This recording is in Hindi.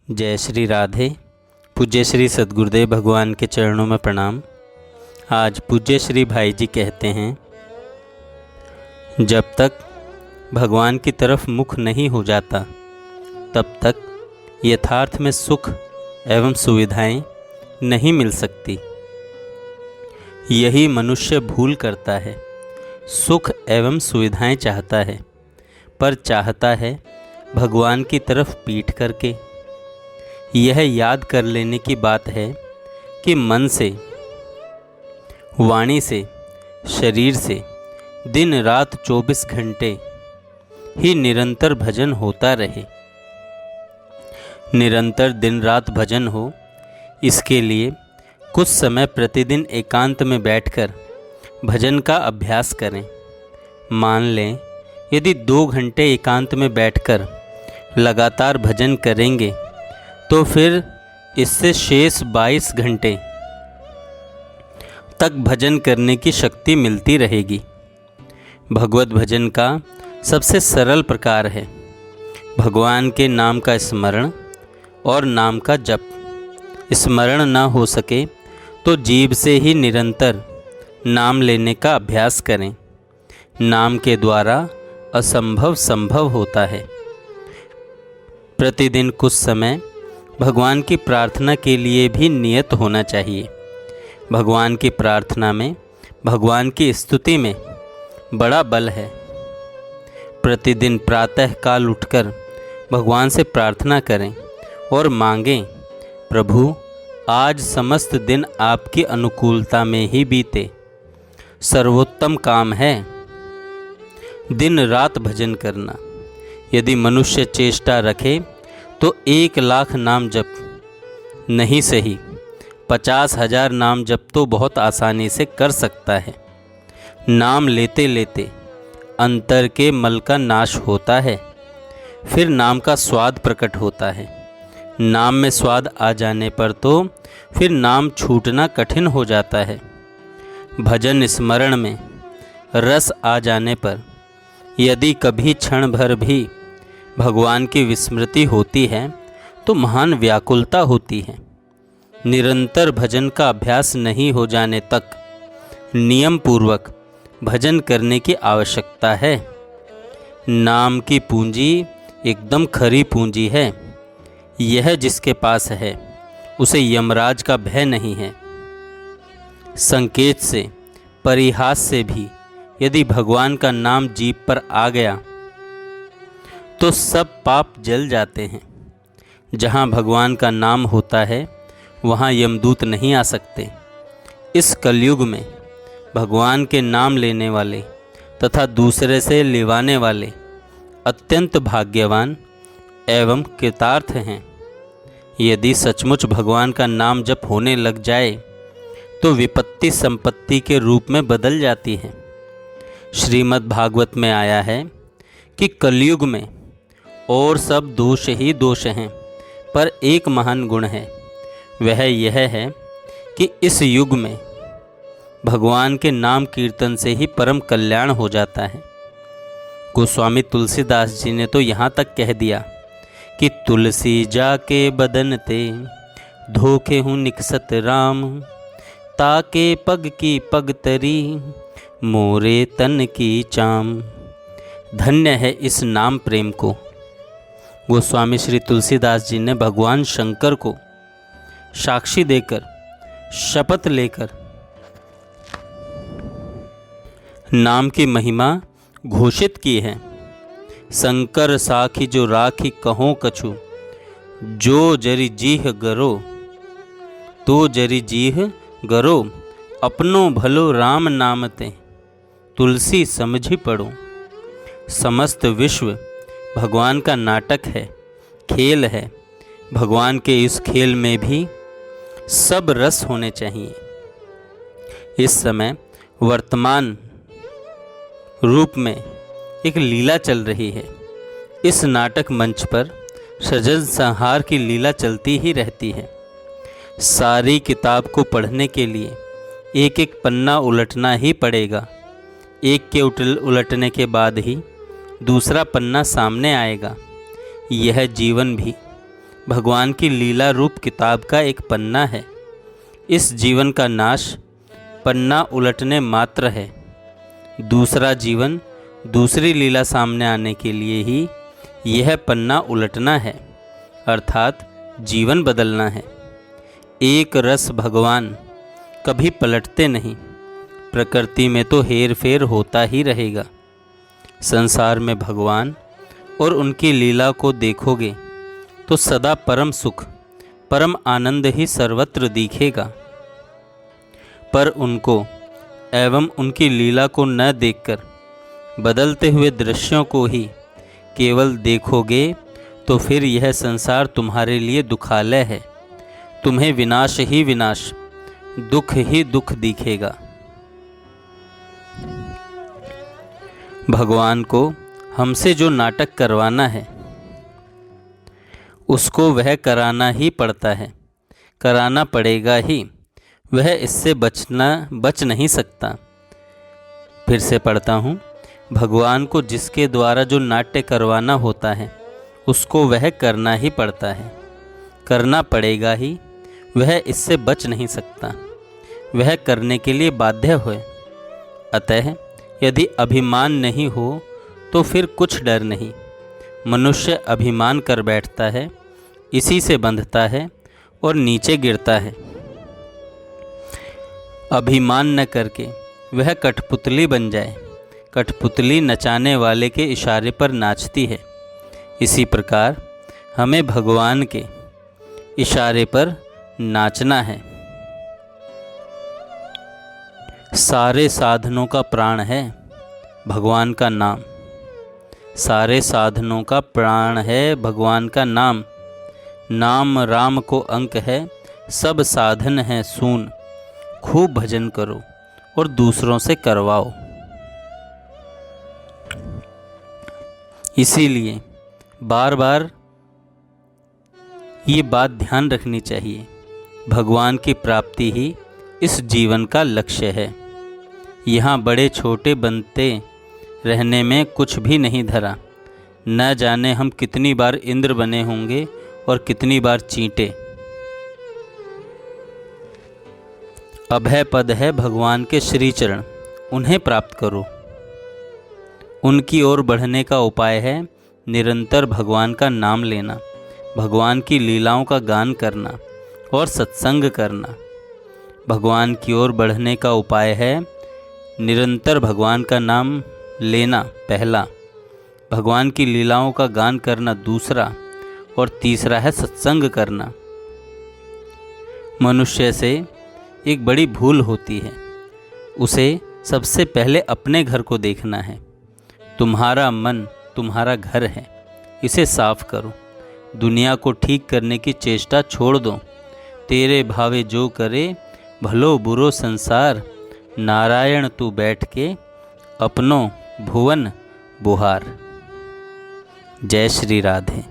जय श्री राधे। पूज्य श्री सद्गुरुदेव भगवान के चरणों में प्रणाम। आज पूज्य श्री भाई जी कहते हैं, जब तक भगवान की तरफ मुख नहीं हो जाता तब तक यथार्थ में सुख एवं सुविधाएं नहीं मिल सकती। यही मनुष्य भूल करता है, सुख एवं सुविधाएं चाहता है, पर चाहता है भगवान की तरफ पीठ करके। यह याद कर लेने की बात है कि मन से, वाणी से, शरीर से दिन रात 24 घंटे ही निरंतर भजन होता रहे। निरंतर दिन रात भजन हो, इसके लिए कुछ समय प्रतिदिन एकांत में बैठकर भजन का अभ्यास करें। मान लें यदि 2 घंटे एकांत में बैठकर लगातार भजन करेंगे तो फिर इससे शेष 22 घंटे तक भजन करने की शक्ति मिलती रहेगी। भगवत भजन का सबसे सरल प्रकार है भगवान के नाम का स्मरण और नाम का जप। स्मरण न हो सके तो जीभ से ही निरंतर नाम लेने का अभ्यास करें। नाम के द्वारा असंभव संभव होता है। प्रतिदिन कुछ समय भगवान की प्रार्थना के लिए भी नियत होना चाहिए। भगवान की प्रार्थना में, भगवान की स्तुति में बड़ा बल है। प्रतिदिन प्रातः काल उठकर भगवान से प्रार्थना करें और मांगें, प्रभु आज समस्त दिन आपकी अनुकूलता में ही बीते। सर्वोत्तम काम है दिन रात भजन करना। यदि मनुष्य चेष्टा रखे तो 1 लाख नाम जप नहीं सही, 50,000 नाम जप तो बहुत आसानी से कर सकता है। नाम लेते लेते अंतर के मल का नाश होता है, फिर नाम का स्वाद प्रकट होता है। नाम में स्वाद आ जाने पर तो फिर नाम छूटना कठिन हो जाता है। भजन स्मरण में रस आ जाने पर यदि कभी क्षण भर भी भगवान की विस्मृति होती है तो महान व्याकुलता होती है। निरंतर भजन का अभ्यास नहीं हो जाने तक नियम पूर्वक भजन करने की आवश्यकता है। नाम की पूंजी एकदम खरी पूंजी है। यह जिसके पास है उसे यमराज का भय नहीं है। संकेत से, परिहास से भी यदि भगवान का नाम जीभ पर आ गया तो सब पाप जल जाते हैं। जहाँ भगवान का नाम होता है वहाँ यमदूत नहीं आ सकते। इस कलयुग में भगवान के नाम लेने वाले तथा दूसरे से लिवाने वाले अत्यंत भाग्यवान एवं कृतार्थ हैं। यदि सचमुच भगवान का नाम जप होने लग जाए तो विपत्ति संपत्ति के रूप में बदल जाती है। श्रीमद् भागवत में आया है कि कलयुग में और सब दोष ही दोष हैं, पर एक महान गुण है। वह यह है कि इस युग में भगवान के नाम कीर्तन से ही परम कल्याण हो जाता है। गोस्वामी तुलसीदास जी ने तो यहाँ तक कह दिया कि तुलसी जाके बदन ते धोखे हूँ निकसत राम, ताके पग की पग तरी मोरे तन की चाम। धन्य है इस नाम प्रेम को। गोस्वामी श्री तुलसीदास जी ने भगवान शंकर को साक्षी देकर, शपथ लेकर नाम की महिमा घोषित की है। शंकर साखी जो राखी कहो कछु, जो जरी जीह गरो, तो जरी जीह गरो, अपनो भलो राम नामते, तुलसी समझी पढ़ो। समस्त विश्व भगवान का नाटक है, खेल है। भगवान के इस खेल में भी सब रस होने चाहिए। इस समय वर्तमान रूप में एक लीला चल रही है। इस नाटक मंच पर सृजन संहार की लीला चलती ही रहती है। सारी किताब को पढ़ने के लिए एक एक पन्ना उलटना ही पड़ेगा। एक के उलटने के बाद ही दूसरा पन्ना सामने आएगा। यह जीवन भी भगवान की लीला रूप किताब का एक पन्ना है। इस जीवन का नाश पन्ना उलटने मात्र है। दूसरा जीवन, दूसरी लीला सामने आने के लिए ही यह पन्ना उलटना है, अर्थात जीवन बदलना है। एक रस भगवान कभी पलटते नहीं। प्रकृति में तो हेर फेर होता ही रहेगा। संसार में भगवान और उनकी लीला को देखोगे तो सदा परम सुख, परम आनंद ही सर्वत्र दिखेगा। पर उनको एवं उनकी लीला को न देखकर बदलते हुए दृश्यों को ही केवल देखोगे तो फिर यह संसार तुम्हारे लिए दुखालय है। तुम्हें विनाश ही विनाश, दुख ही दुख दिखेगा। भगवान को हमसे जो नाटक करवाना है उसको वह कराना ही पड़ता है, कराना पड़ेगा ही। वह इससे बच नहीं सकता। फिर से पढ़ता हूँ। भगवान को जिसके द्वारा जो नाट्य करवाना होता है उसको वह करना ही पड़ता है, करना पड़ेगा ही। वह इससे बच नहीं सकता, वह करने के लिए बाध्य है। अतः यदि अभिमान नहीं हो तो फिर कुछ डर नहीं। मनुष्य अभिमान कर बैठता है, इसी से बंधता है और नीचे गिरता है। अभिमान न करके वह कठपुतली बन जाए। कठपुतली नचाने वाले के इशारे पर नाचती है। इसी प्रकार हमें भगवान के इशारे पर नाचना है। सारे साधनों का प्राण है भगवान का नाम। सारे साधनों का प्राण है भगवान का नाम। नाम राम को अंक है, सब साधन है सून। खूब भजन करो और दूसरों से करवाओ। इसीलिए बार बार ये बात ध्यान रखनी चाहिए, भगवान की प्राप्ति ही इस जीवन का लक्ष्य है। यहाँ बड़े छोटे बनते रहने में कुछ भी नहीं धरा। न जाने हम कितनी बार इंद्र बने होंगे और कितनी बार चींटे। अभय पद है भगवान के श्री चरण, उन्हें प्राप्त करो। उनकी ओर बढ़ने का उपाय है निरंतर भगवान का नाम लेना, भगवान की लीलाओं का गान करना और सत्संग करना। भगवान की ओर बढ़ने का उपाय है निरंतर भगवान का नाम लेना पहला, भगवान की लीलाओं का गान करना दूसरा, और तीसरा है सत्संग करना। मनुष्य से एक बड़ी भूल होती है, उसे सबसे पहले अपने घर को देखना है। तुम्हारा मन तुम्हारा घर है, इसे साफ करो। दुनिया को ठीक करने की चेष्टा छोड़ दो। तेरे भावे जो करे भलो बुरो संसार, नारायण तू बैठ के अपनो भुवन बुहार। जय श्री राधे।